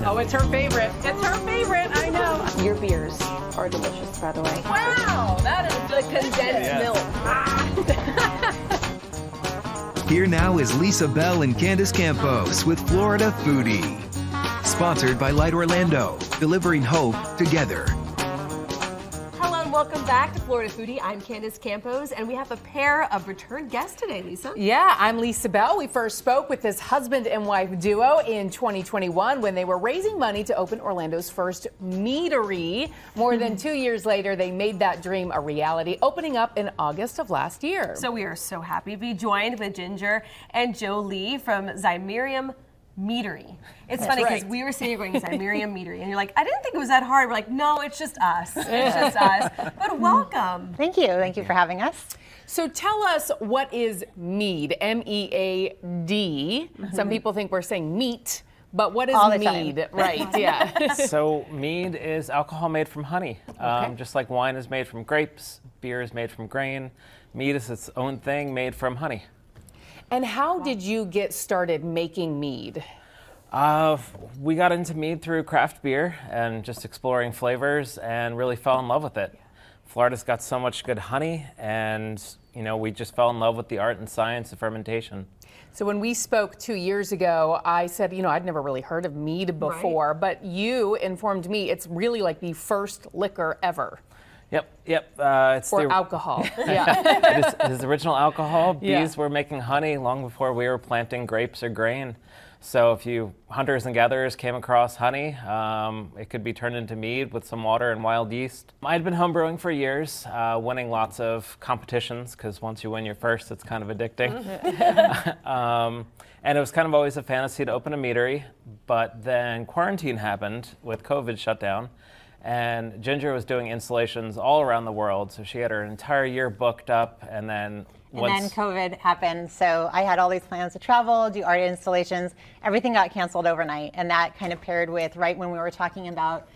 Oh, it's her favorite. It's her favorite, I know. Your beers are delicious, by the way. Wow, that is the condensed milk. Here now is Lisa Bell and Candace Campos with Florida Foodie. Sponsored by Light Orlando, delivering hope together. Hello and welcome back to Florida Foodie. I'm Candace Campos, and we have a pair of return guests today, Lisa. Yeah, I'm Lisa Bell. We first spoke with this husband and wife duo in 2021 when they were raising money to open Orlando's first meadery. More than 2 years later, they made that dream a reality, opening up in August of last year. So we are so happy to be joined with Ginger and Joe Leigh from Zymarium Meadery. It's funny because we were sitting here going Zymarium Meadery, and you're like, I didn't think it was that hard. We're like, no, it's just us. It's just us. But welcome. Thank you. Thank you for having us. So tell us, what is Mead? M-E-A-D. Some people think we're saying meat, but what is mead? Right, yeah. So mead is alcohol made from honey. Just like wine is made from grapes, beer is made from grain. Mead is its own thing made from honey. And how did you get started making mead? We got into mead through craft beer and just exploring flavors and really fell in love with it. Florida's got so much good honey, and we just fell in love with the art and science of fermentation. So when we spoke 2 years ago, I said, I'd never really heard of mead before, but you informed me it's really like the first liquor ever. Yep. It's alcohol. Yeah. It is original alcohol. Bees were making honey long before we were planting grapes or grain. So if you hunters and gatherers came across honey, it could be turned into mead with some water and wild yeast. I'd been homebrewing for years, winning lots of competitions, because once you win your first, it's kind of addicting. And it was kind of always a fantasy to open a meadery, but then quarantine happened with COVID shutdown. And Ginger was doing installations all around the world, so she had her entire year booked up, and then COVID happened, so I had all these plans to travel, do art installations. Everything got canceled overnight, and that kind of paired with right when we were talking about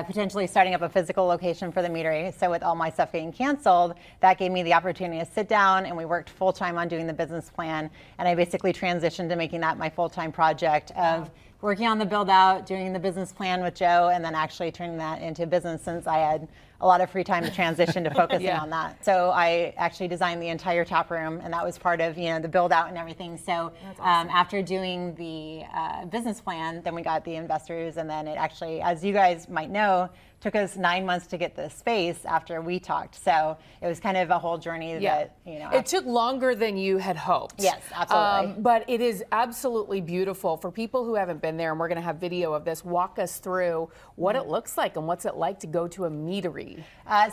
potentially starting up a physical location for the meadery. So with all my stuff getting canceled, that gave me the opportunity to sit down, and we worked full time on doing the business plan. And I basically transitioned to making that my full-time project of working on the build out, doing the business plan with Joe, and then actually turning that into business, since I had a lot of free time to transition to focusing on that. So I actually designed the entire Taproom, and that was part of the build out and everything. So after doing the business plan, then we got the investors, and then it actually, as you guys might know, took us 9 months to get the space after we talked. So it was kind of a whole journey that, It took longer than you had hoped. Yes, absolutely. But it is absolutely beautiful. For people who haven't been there, and we're going to have video of this, walk us through what it looks like and what's it like to go to a meadery.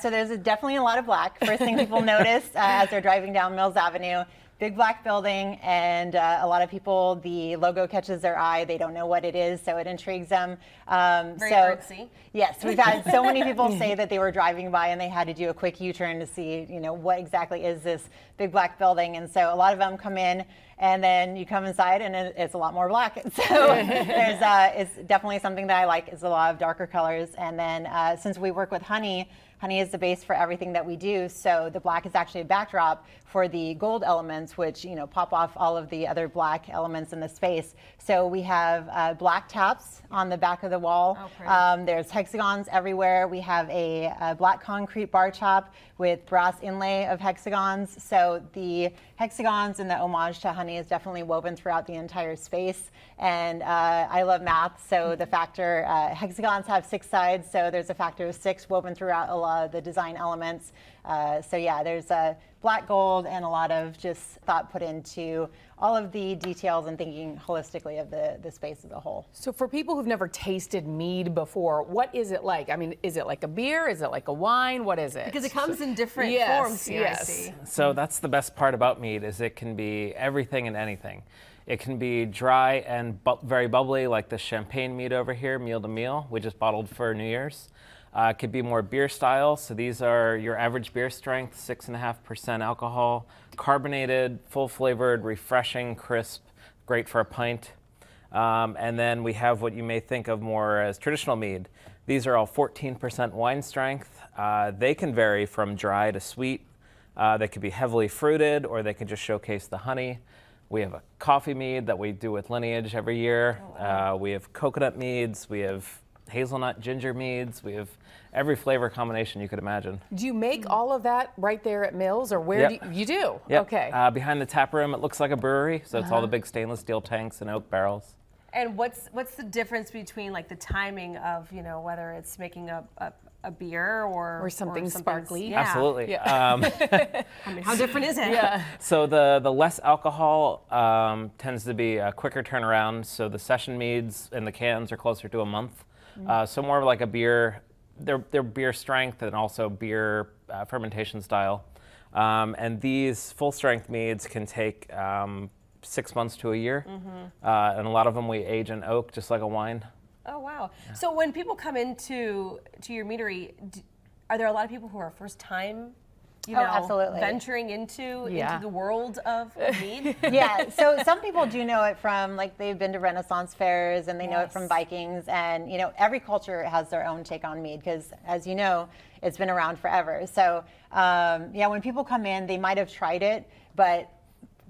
So there's definitely a lot of black. First thing people notice as they're driving down Mills Avenue. Big black building, and a lot of people, the logo catches their eye. They don't know what it is, so it intrigues them. Very artsy. Yes, we've had so many people say that they were driving by and they had to do a quick U-turn to see, what exactly is this big black building. And so a lot of them come in, and then you come inside, and it's a lot more black. So it's definitely something that I like, is a lot of darker colors. And then since we work with honey is the base for everything that we do. So the black is actually a backdrop for the gold elements, which pop off all of the other black elements in the space. So we have black taps on the back of the wall. There's hexagons everywhere. We have a black concrete bar top with brass inlay of hexagons. So the hexagons and the homage to honey is definitely woven throughout the entire space. And I love math, so the factor, hexagons have 6 sides, so there's a factor of 6 woven throughout a lot of the design elements. So yeah, there's a black gold and a lot of just thought put into all of the details and thinking holistically of the space as a whole. So for people who've never tasted mead before, what is it like? I mean, is it like a beer? Is it like a wine? What is it? Because it comes in different forms here, I see. So that's the best part about mead, is it can be everything and anything. It can be dry and very bubbly, like the champagne mead over here, meal to meal. We just bottled for New Year's. It could be more beer style. So these are your average beer strength, 6.5% alcohol, carbonated, full flavored, refreshing, crisp, great for a pint. And then we have what you may think of more as traditional mead. These are all 14% wine strength. They can vary from dry to sweet. They could be heavily fruited, or they can just showcase the honey. We have a coffee mead that we do with Lineage every year. We have coconut meads. We have hazelnut ginger meads. We have every flavor combination you could imagine. Do you make all of that right there at Mills, or where do you do? Yep. Okay. Behind the tap room, it looks like a brewery, so it's all the big stainless steel tanks and oak barrels. And what's the difference between like the timing of, you know, whether it's making a beer or something sparkly? Yeah. Absolutely. I mean, how different is it? Yeah. So the less alcohol tends to be a quicker turnaround. So the session meads in the cans are closer to a month. So more of like a beer, they're beer strength and also beer fermentation style. And these full strength meads can take 6 months to a year. And a lot of them we age in oak, just like a wine. Oh, wow. Yeah. So when people come into your meadery, are there a lot of people who are first time, you know, absolutely. venturing into the world of mead? Yeah, so some people do know it from, like, they've been to Renaissance fairs and they know it from Vikings, and, you know, every culture has their own take on mead because, as you know, it's been around forever. So, yeah, when people come in, they might have tried it, but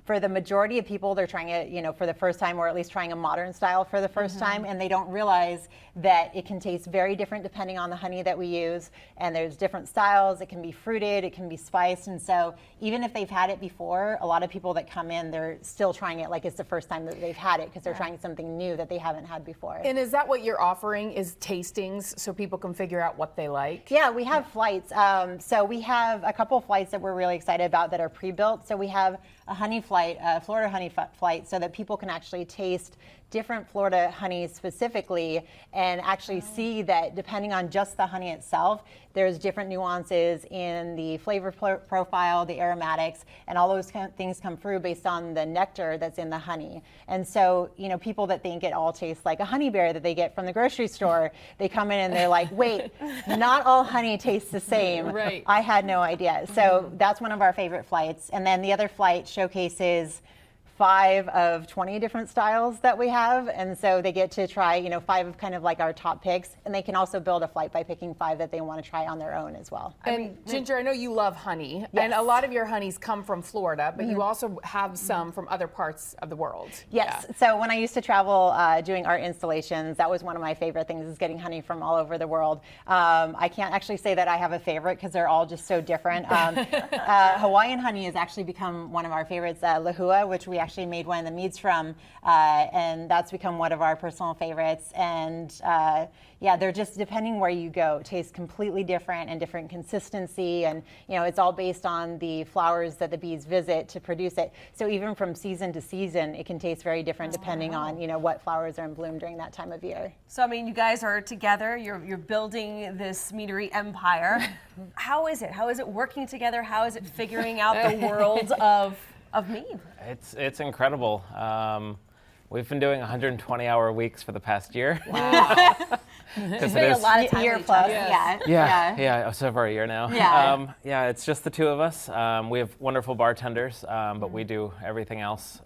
for the majority of people, they're trying it, you know, for the first time, or at least trying a modern style for the first time, and they don't realize that it can taste very different depending on the honey that we use. And there's different styles. It can be fruited, it can be spiced, and so even if they've had it before, a lot of people that come in, they're still trying it like it's the first time that they've had it because they're trying something new that they haven't had before. And is that what you're offering? Is tastings so people can figure out what they like? Yeah, we have flights. So we have a couple of flights that we're really excited about that are pre-built. So we have a honey flight, a Florida honey flight, so that people can actually taste different Florida honeys specifically and actually see that depending on just the honey itself, there's different nuances in the flavor profile, the aromatics, and all those kind of things come through based on the nectar that's in the honey. And so, you know, people that think it all tastes like a honey bear that they get from the grocery store, they come in and they're like, wait, not all honey tastes the same. Right. I had no idea. So that's one of our favorite flights. And then the other flight showcases 5 of 20 different styles that we have, and so they get to try, you know, 5 of kind of like our top picks, and they can also build a flight by picking 5 that they want to try on their own as well. And Ginger, I know you love honey, and a lot of your honeys come from Florida, but you also have some from other parts of the world. Yes. Yeah. So when I used to travel doing art installations, that was one of my favorite things, is getting honey from all over the world. I can't actually say that I have a favorite because they're all just so different. Hawaiian honey has actually become one of our favorites, Lahua, which we actually made one of the meads from, and that's become one of our personal favorites. And yeah, they're just, depending where you go, taste completely different and different consistency, and you know, it's all based on the flowers that the bees visit to produce it. So even from season to season, it can taste very different depending on, you know, what flowers are in bloom during that time of year. So I mean, you guys are together. You're building this meadery empire. How is it? How is it working together? How is it figuring out the world of mead? It's incredible. We've been doing 120-hour weeks for the past year. Wow. It's been a lot of time. Year plus, yeah. It's over a year now. Yeah. Yeah, it's just the two of us. We have wonderful bartenders, but we do everything else.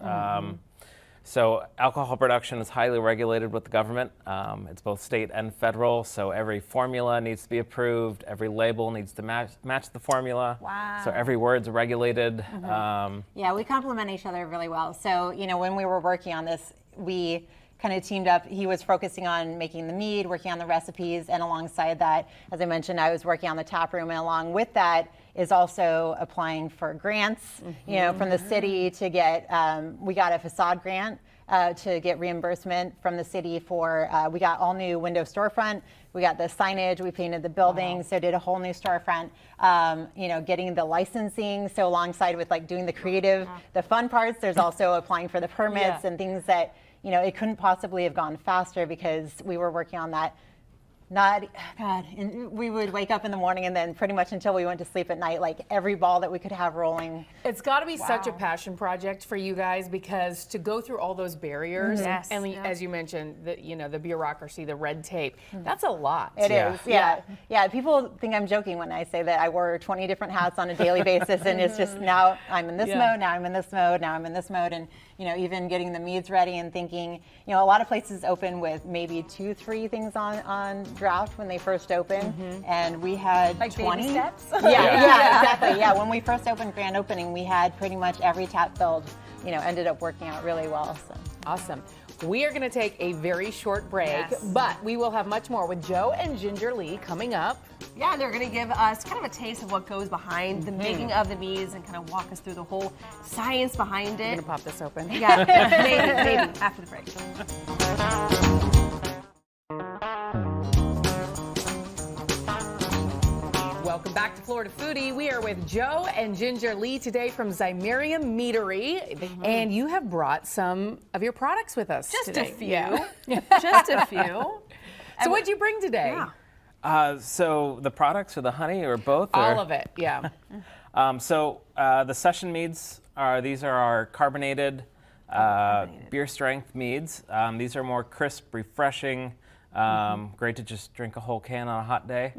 So alcohol production is highly regulated with the government. It's both state and federal, so every formula needs to be approved. Every label needs to match the formula. Wow. So every word's regulated. Yeah, we complement each other really well. So, you know, when we were working on this, we kind of teamed up. He was focusing on making the mead, working on the recipes, and alongside that, as I mentioned, I was working on the tap room, and along with that is also applying for grants, you know, from the city to get, we got a facade grant to get reimbursement from the city for, we got all new window storefront, we got the signage, we painted the building, so did a whole new storefront, you know, getting the licensing, so alongside with like doing the creative, the fun parts, there's also applying for the permits and things that, you know, it couldn't possibly have gone faster because we were working on that. And we would wake up in the morning and then pretty much until we went to sleep at night, like every ball that we could have rolling. It's got to be such a passion project for you guys, because to go through all those barriers and as you mentioned, the bureaucracy, the red tape, that's a lot. It is, yeah. People think I'm joking when I say that I wear 20 different hats on a daily basis, and it's just now I'm in this mode, now I'm in this mode, now I'm in this mode, and you know, even getting the meads ready and thinking, you know, a lot of places open with maybe 2-3 things on draft when they first open, and we had like 20 baby steps. Yeah, exactly. Yeah, when we first opened grand opening, we had pretty much every tap filled ended up working out really well. So. Awesome. We are going to take a very short break, Yes. but we will have much more with Joe and Ginger Leigh coming up. Yeah, and they're going to give us kind of a taste of what goes behind the making of the meads and kind of walk us through the whole science behind I'm it. going to pop this open. Yeah, maybe after the break. Welcome back to Florida Foodie. We are with Joe and Ginger Leigh today from Zymarium Meadery, and you have brought some of your products with us Just today. a few. Yeah. Just a few. So what'd you bring today? Yeah. So the products or the honey or both? All or? of it, yeah. The session meads these are our carbonated, beer strength meads. These are more crisp, refreshing, great to just drink a whole can on a hot day.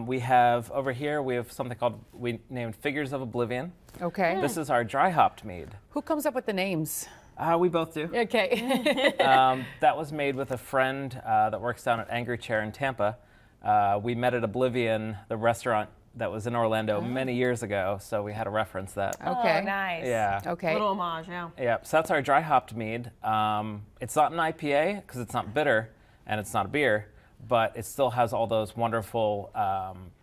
We have over here, we have something we named Figures of Oblivion. Okay. This is our dry hopped mead. Who comes up with the names? We both do. Okay. That was made with a friend that works down at Angry Chair in Tampa. We met at Oblivion, the restaurant that was in Orlando many years ago, so we had to reference that. Okay. Oh, nice. Yeah. Okay. Little homage, yeah. Yeah, so that's our dry hopped mead. It's not an IPA because it's not bitter and it's not a beer, but it still has all those wonderful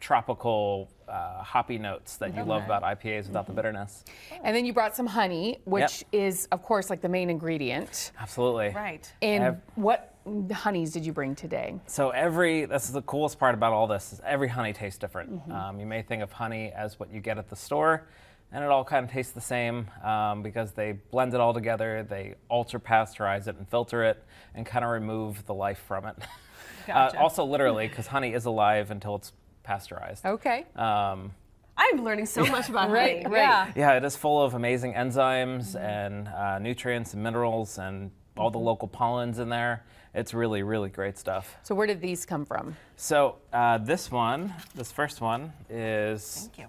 tropical hoppy notes that you love about IPAs without the bitterness. And then you brought some honey, which is, of course, like the main ingredient. Absolutely. Right. And what honeys did you bring today? So this is the coolest part about all this, is every honey tastes different. You may think of honey as what you get at the store, and it all kind of tastes the same because they blend it all together, they ultra pasteurize it and filter it, and kind of remove the life from it. Gotcha. Also literally, because honey is alive until it's pasteurized. Okay. I'm learning so much about Right, honey. right. Yeah. Yeah, it is full of amazing enzymes and nutrients and minerals and all the local pollens in there. It's really, really great stuff. So where did these come from? So this first one is Thank you.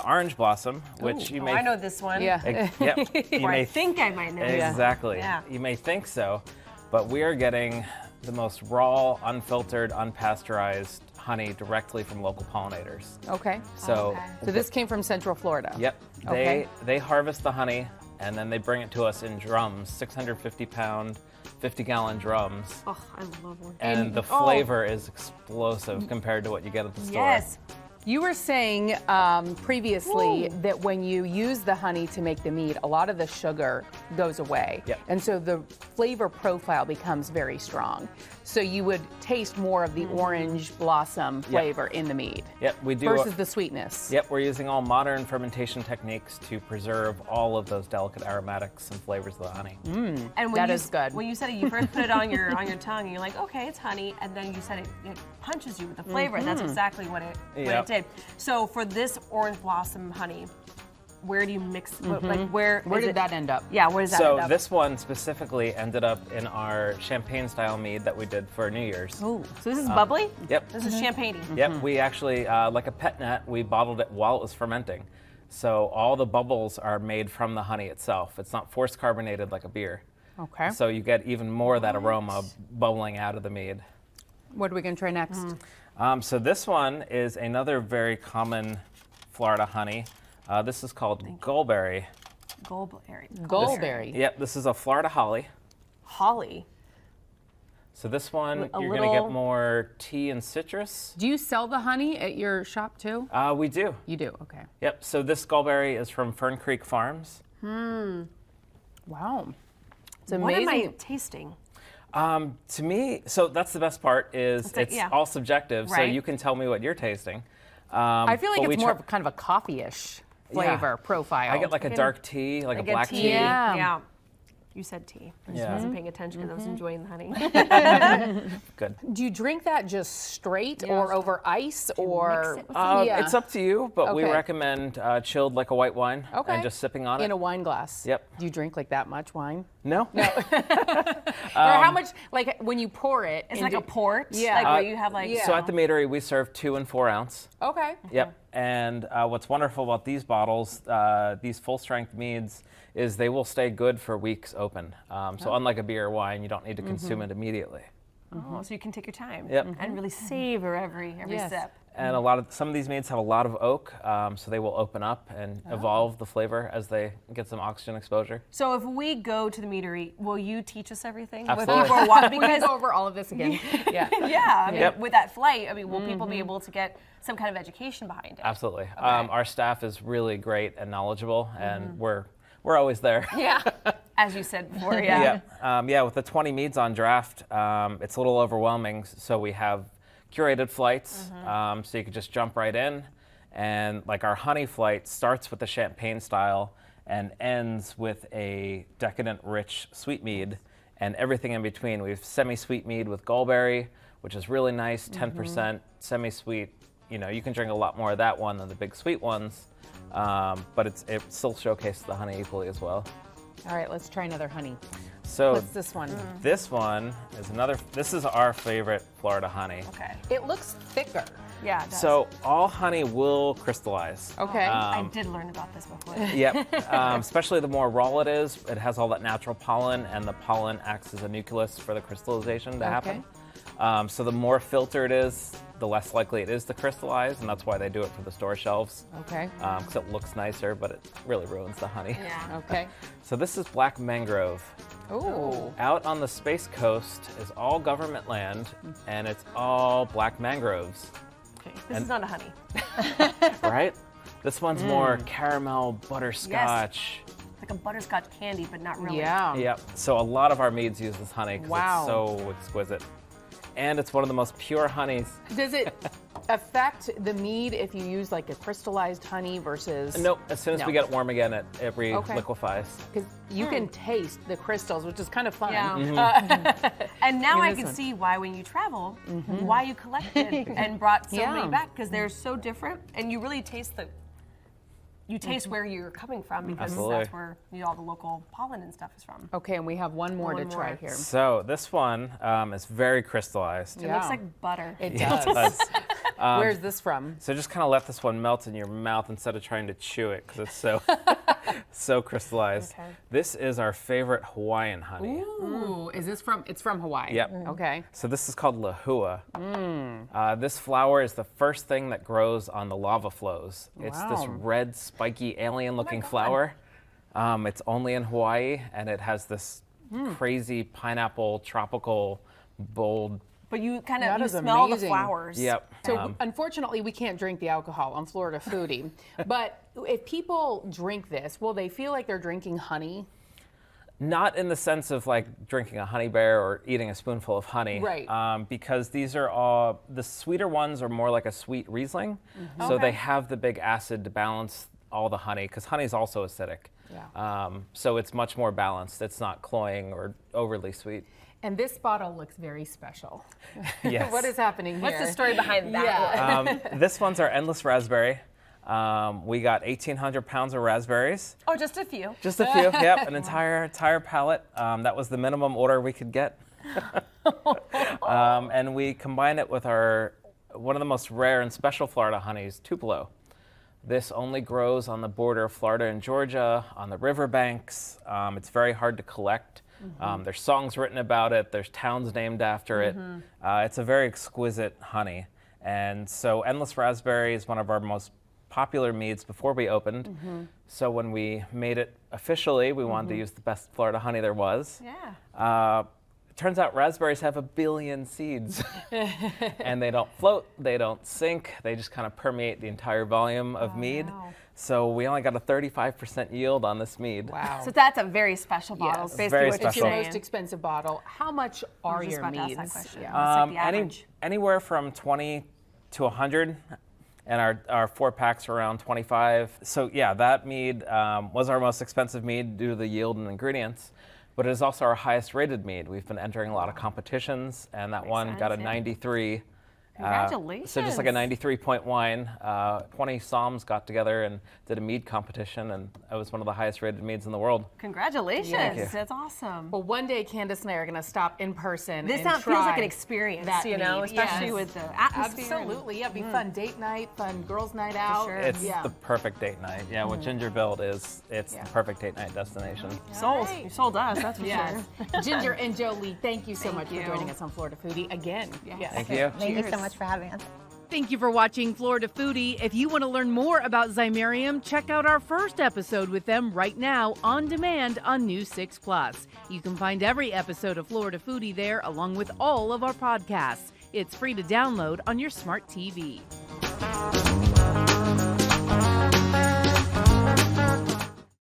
Orange Blossom, which you may I know this one. Yeah. Yep, you Or I may think I might know this. exactly. Yeah. You may think so, but we are getting the most raw, unfiltered, unpasteurized honey directly from local pollinators. Okay. So, Okay. So this came from Central Florida. Yep, Okay. they harvest the honey and then they bring it to us in drums, 650-pound, 50-gallon drums. Oh, I love one. And the flavor is explosive compared to what you get at the store. Yes. You were saying previously that when you use the honey to make the mead, a lot of the sugar goes away. Yep. And so the flavor profile becomes very strong. So you would taste more of the orange blossom flavor in the mead. Yep, we do. Versus the sweetness. Yep, we're using all modern fermentation techniques to preserve all of those delicate aromatics and flavors of the honey. And when That you, is good. When you said it, you first put it on your tongue, and you're like, okay, it's honey, and then you said it punches you with the flavor. And that's exactly what it did. So for this orange blossom honey, where do you mix? Like where Where did that end up? Yeah, where does that So end up? this one specifically ended up in our champagne-style mead that we did for New Year's. Ooh, so this is bubbly. Yep. This is champagne. Yep, we actually, like a pet net, we bottled it while it was fermenting. So all the bubbles are made from the honey itself. It's not force carbonated like a beer. Okay. So you get even more of that aroma bubbling out of the mead. What are we going to try next? So this one is another very common Florida honey. This is called Goldberry. Goldberry. Goldberry. Yep, this is a Florida holly. Holly. So this one, A you're going to little- get more tea and citrus. Do you sell the honey at your shop too? We do. You do, okay. Yep, so this Goldberry is from Fern Creek Farms. Wow. It's What am I amazing. tasting? To me, so that's the best part is like- it's yeah. all subjective, so Right. you can tell me what you're tasting. I feel like but we it's more try- of kind of a coffee-ish flavor profile. I get like a dark tea, like a black tea. Yeah. Yeah. You said tea. I just Yeah. wasn't paying attention because I was enjoying the honey. Good. Do you drink that just straight or over ice or it with Yeah. It's up to you, but we Okay. recommend chilled like a white wine Okay. and just sipping on in it. a wine glass? Yep. Do you drink like that much wine? No? Or how much, like when you pour it? It's like a port. Yeah. Like where you have like. yeah. So at the meadery, we serve 2 and 4 ounce. Okay. Yep. And what's wonderful about these bottles, these full strength meads, is they will stay good for weeks open. So unlike a beer or wine, you don't need to consume it immediately. Oh, so you can take your time Yep. and really savor every Yes. sip. And some of these meads have a lot of oak, so they will open up and evolve the flavor as they get some oxygen exposure. So if we go to the meadery, will you teach us everything? Will Absolutely. people watch- We can because go over all of this again. Yeah. yeah, I mean, Yep. with that flight, I mean, will people be able to get some kind of education behind it? Absolutely. Our staff is really great and knowledgeable, and we're always there. Yeah, as you said before, yeah. Yeah. With the 20 meads on draft, it's a little overwhelming. So we have curated flights, so you could just jump right in. And like our honey flight starts with the champagne style and ends with a decadent, rich sweet mead, and everything in between. We have semi-sweet mead with gallberry, which is really nice, 10% semi-sweet. You know, you can drink a lot more of that one than the big sweet ones, but it still showcases the honey equally as well. All right, let's try another honey. So What's this one? this one is this is our favorite Florida honey. Okay. It looks thicker. Yeah, it does. So all honey will crystallize. Okay. I did learn about this before. Yep. Especially the more raw it is, it has all that natural pollen, and the pollen acts as a nucleus for the crystallization to happen. So the more filtered it is, the less likely it is to crystallize, and that's why they do it for the store shelves. Okay. Because it looks nicer, but it really ruins the honey. Yeah. Okay. So this is black mangrove. Ooh. Out on the Space Coast is all government land, and it's all black mangroves, Okay. This is not a honey. right? This one's more caramel butterscotch. Like a butterscotch candy, but not really. Yeah. Yep. So a lot of our meads use this honey because Wow. it's so exquisite. And it's one of the most pure honeys. Does it affect the mead if you use like a crystallized honey versus? Nope. As soon as No. we get warm again, it Okay. liquefies. Because you can taste the crystals, which is kind of fun. Yeah. And now I this can one. see why when you travel, why you collected and brought so Yeah. many back, because they're so different, and you really taste where you're coming from, because Absolutely. that's where all the local pollen and stuff is from. Okay, and we have one more One to try more. here. So this one is very crystallized. It looks like butter. It Yeah, does. it does. Where's this from? So just kind of let this one melt in your mouth instead of trying to chew it because it's so so crystallized. Okay. This is our favorite Hawaiian honey. Ooh, is this from? It's from Hawaii. Yep. Okay. So this is called lahua. This flower is the first thing that grows on the lava flows. It's this Wow. red, spiky, alien-looking flower. It's only in Hawaii, and it has this crazy pineapple, tropical, bold. But you kind That of you is smell the amazing. flowers. Yep. So unfortunately, we can't drink the alcohol. I'm Florida foodie. But if people drink this, will they feel like they're drinking honey? Not in the sense of like drinking a honey bear or eating a spoonful of honey. Right. Because these are all, the sweeter ones are more like a sweet Riesling. So Okay. they have the big acid to balance all the honey, because honey is also acidic. Yeah. So it's much more balanced. It's not cloying or overly sweet. And this bottle looks very special. Yes. What is happening here? What's the story behind that? Yeah. This one's our endless raspberry. We got 1,800 pounds of raspberries. Oh, just a few. Just a few. Yep, an entire pallet. That was the minimum order we could get. And we combine it with one of the most rare and special Florida honeys, Tupelo. This only grows on the border of Florida and Georgia, on the riverbanks. It's very hard to collect. There's songs written about it. There's towns named after it. It's a very exquisite honey. And so Endless Raspberry is one of our most popular meads before we opened. So when we made it officially, we wanted to use the best Florida honey there was. Yeah. It turns out raspberries have 1 billion seeds. And they don't float, they don't sink, they just kind of permeate the entire volume of mead. wow. So we only got a 35% yield on this mead. Wow. So that's a very special bottle. Yes. Is basically Very what you're It's your special. saying. most expensive bottle. How much are just your about to ask that meads? question. Yeah. What's like the average? Anywhere from 20 to 100, and our 4-packs are around 25. So yeah, that mead was our most expensive mead due to the yield and ingredients, but it is also our highest rated mead. We've been entering a lot of competitions, and that one got a sense, yeah. 93, Congratulations. So just like a 93-point wine, 20 somms got together and did a mead competition, and I was one of the highest rated meads in the world. Congratulations. Thank you. That's awesome. Well, one day Candace and I are going to stop in person. This and feels like try an experience, that you know, mead. especially Yes. with the atmosphere. Absolutely. Yeah, it'd be fun date night, fun girls' night out. sure. It's yeah. the perfect date night. Yeah, what Ginger built it's the perfect date night destination. Sold. right. You sold us, that's for Yes. sure. Ginger and Joe Leigh, thank you so much you. for joining us on Florida Foodie again. Yes. Thank you. Thank you so much for having us. Thank you for watching Florida Foodie. If you want to learn more about Zymarium, check out our first episode with them right now on demand on News 6 Plus. You can find every episode of Florida Foodie there, along with all of our podcasts. It's free to download on your smart TV.